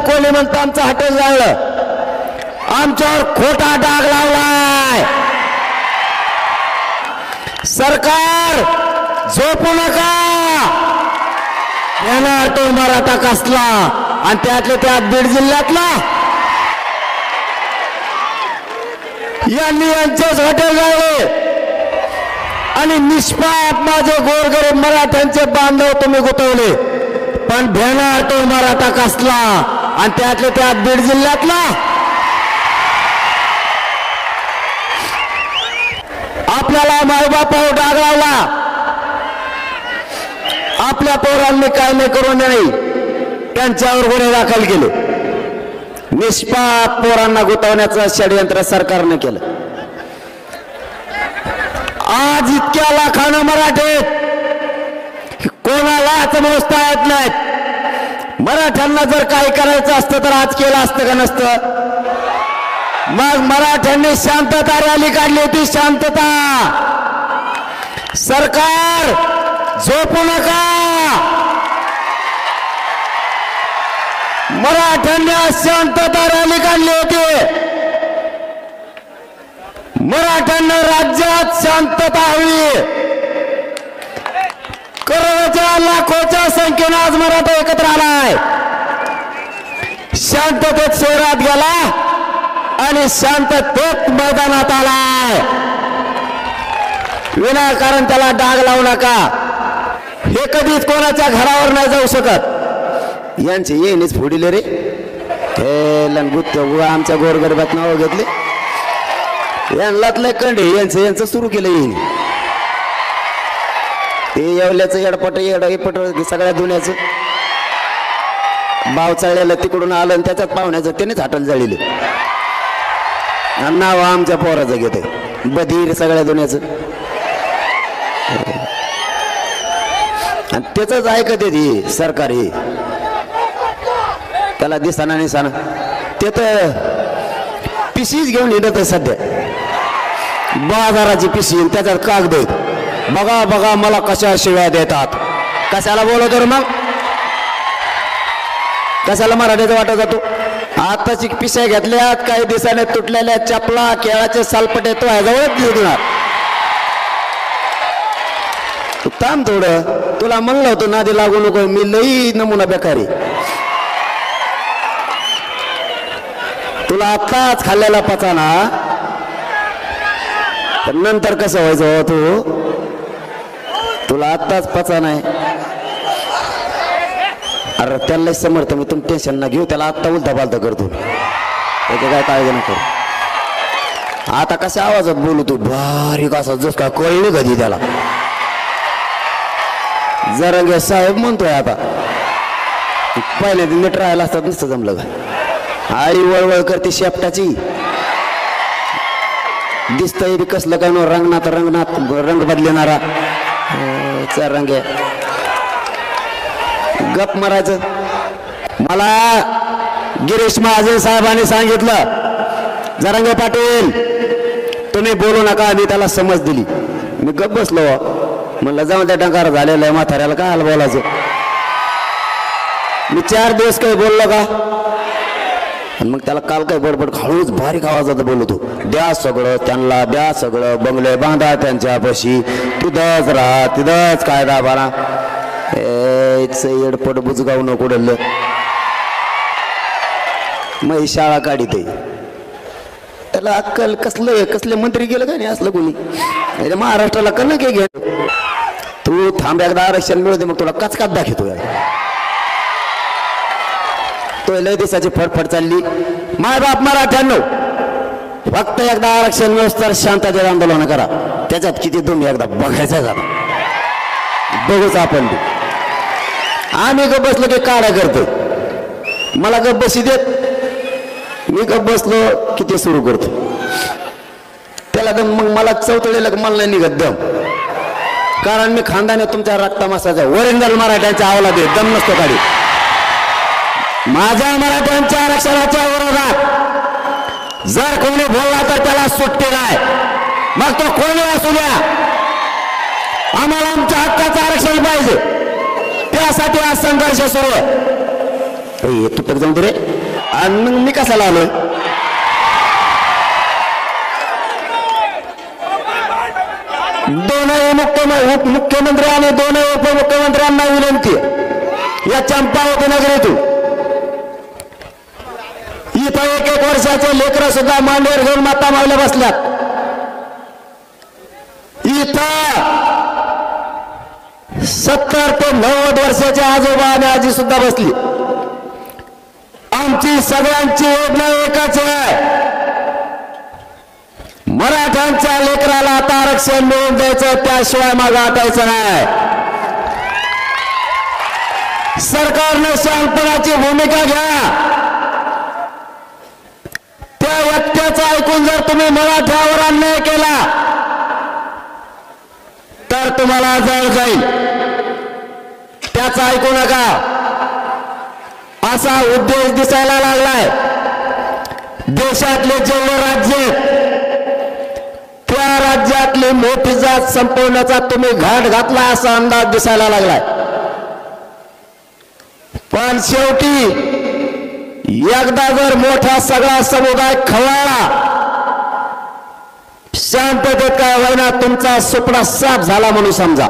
कोणी म्हणतं आमचं हॉटेल जाळलं, आमच्यावर खोटा डाग लावलाय। सरकार झोपू नका, येणार तो मराठा कसला आणि त्यातल्या त्यात बीड जिल्ह्यातला, यांनी यांचेच हॉटेल जाळले आणि निष्पाप माझे गोरगरीब मराठ्यांचे बांधव तुम्ही गुतवले। पण भेणार तो मराठा कसला आणि त्यातल्या त्यात बीड जिल्ह्यातला। आपल्याला मायबापावर डाग लावला, आपल्या पोरांनी काय नाही करू नये, त्यांच्यावर गुन्हे दाखल केले। निष्पाप पोरांना गुतवण्याचं षडयंत्र सरकारने केलं। आज इतक्या लाखानं मराठे कोणालाच मोजता येत नाहीत। मराठ्यांना जर काही करायचं असतं तर आज केलं असतं का नसतं? मग मराठ्यांनी शांतता रॅली काढली होती, शांतता। सरकार झोपू नका, मराठ्यांनी शांतता रॅली काढली होती। मराठ्यांना राज्यात शांतता हवी। करोडोच्या लाखोच्या संख्येने आज मराठा एकत्र आलाय, शांततेत शहरात गेला आणि शांततेत मैदानात आलाय। विनाकारण त्याला डाग लावू नका। हे कधीच कोणाच्या घरावर नाही जाऊ शकत। यांचे येणेच फोडिले रे, हे लंगुत आमच्या गोरगरिबात नाव घेतले, यांनातलं कंडे यांचं सुरू केलं येईन। ते येवल्याचं येडपट येडपट सगळ्या दुनियाचं भाव चाळलेलं तिकडून आलं आणि त्याच्यात पाहुण्याचं त्यानेच हाटल जाळीले। नाव आमच्या पोराचं घेते बधीर सगळ्या दुनियाचं, आणि त्याच ऐकत येते सरकार। हे त्याला दिसाना निसाना ते तर पिशीच घेऊन येत सध्या, बाजाराची पिशी, त्याच्यात कागद आहेत। बघा बघा मला कशा शिव्या देतात, कशाला बोलतो रे? मग कशाला मराठीचा वाटा जातो? आताची पिशा घेतल्यात, काही दिवसाने तुटलेल्या चपला, केळाचे सालपटे तो ह्याजवळच देणार। तू थांब थोडं, तुला म्हणलं होतं नादी लागू नको, मी लई नमुना बेकारी। तुला आत्ताच खाल्लेला पचाना, तर नंतर कसं व्हायचं हो? तुला आत्ताच पचा नाही। अरे त्याला समर्थ मी, तुम्ही टेन्शन ना घेऊ, त्याला आत्ता उलटा पालता करतो, त्याची काय काळजी नको। आता कशा आवाजात बोलू तू, बारीक असा जस काय कळलं कधी त्याला। जरंगे साहेब म्हणतोय आता, पहिले नीट राहायला असतात नुसतं जमलं का? आळी वळवळ करते शेपटाची, दिसतंय कसलं काय नो रंगनात रंग बदलणारा रंग। गप मारायचं। मला गिरीश महाजन साहेबांनी सांगितलं, जरांगे पाटील तुम्ही बोलू नका, मी त्याला समज दिली। मी गप बसलो, म्हणलं जाऊन त्या डंकार झालेला आहे, म्हाताऱ्याला काय बोलायचं। मी 4 दिवस काही बोललो का? मग त्याला काल काय बडबड हळूच बारीक आवाजात बोलतो, द्या सगळं त्यांना, द्या सगळं, बंगले बांधा त्यांच्यापाशी, तिथंच राहा, तिथंच कायदा बारा। एडपट बुजगाव नको डल्लं, मग शाळा काढीत त्याला अक्कल कसले मंत्री गेलं का नाही असलं कोणी? महाराष्ट्राला कन काय घे तू, थांब एकदा आरक्षण मिळू मग तुला कचकात दाखवतो। तो लय दिवसाची फडफड चालली। माय बाप मराठ्यांनो, फक्त एकदा आरक्षण मिळूस तर शांततेत आंदोलन करा, त्याच्यात किती तुम्ही एकदा बघायचं झाला, बघूच आपण। आम्ही गप बसलो की काढा करतो, मला गप बसी देत, मी गप बसलो की ते सुरू करतो। त्याला दम, मग मला चौथळेला मला नाही निघत दम, कारण मी खानदाने तुमच्या रक्तामासाचा ओरिजिनल मराठ्यांच्या आवला दे दम नसतो काढी। माझ्या मराठ्यांच्या आरक्षणाच्या विरोधात जर कोणी बोलला तर त्याला सुट्टी नाही, मग तो कोणी असू द्या। आम्हाला आमच्या हक्काचं आरक्षण पाहिजे, त्यासाठी हा संघर्ष सुरू आहे। हे तुटक जाऊन दे रे. आणि मग मी कशाला आलोय? दोनही मुख्यमंत्री आणि दोनही उपमुख्यमंत्र्यांना विनंती या चंपावती नगरीतून इथं 1-1 वर्षाचे लेकरं सुद्धा मांडीवर घेऊन माता मावल्या बसल्यात. इथं 70 ते 90 वर्षाचे आजोबा आणि आजी सुद्धा बसली. आमची सगळ्यांची योजना एकच आहे, मराठ्यांच्या लेकराला आता आरक्षण मिळवून द्यायचं, त्याशिवाय मागे हटायचं नाही. सरकारनं शहाणपणाची भूमिका घ्या. त्या वक्त्याचं ऐकून जर तुम्ही मराठ्यावर अन्याय केला तर तुम्हाला जळ जाईल. त्याचं ऐकू नका. असा उद्देश दिसायला लागलाय. देशातले जेवढे राज्य त्या राज्यातली मोठी जात संपवण्याचा तुम्ही घाट घातला असा अंदाज दिसायला लागलाय. पण शेवटी एकदा जर मोठा सगळा समुदाय खवळला, शांततेत काय होईना तुमचा सुपडा साफ झाला म्हणून समजा.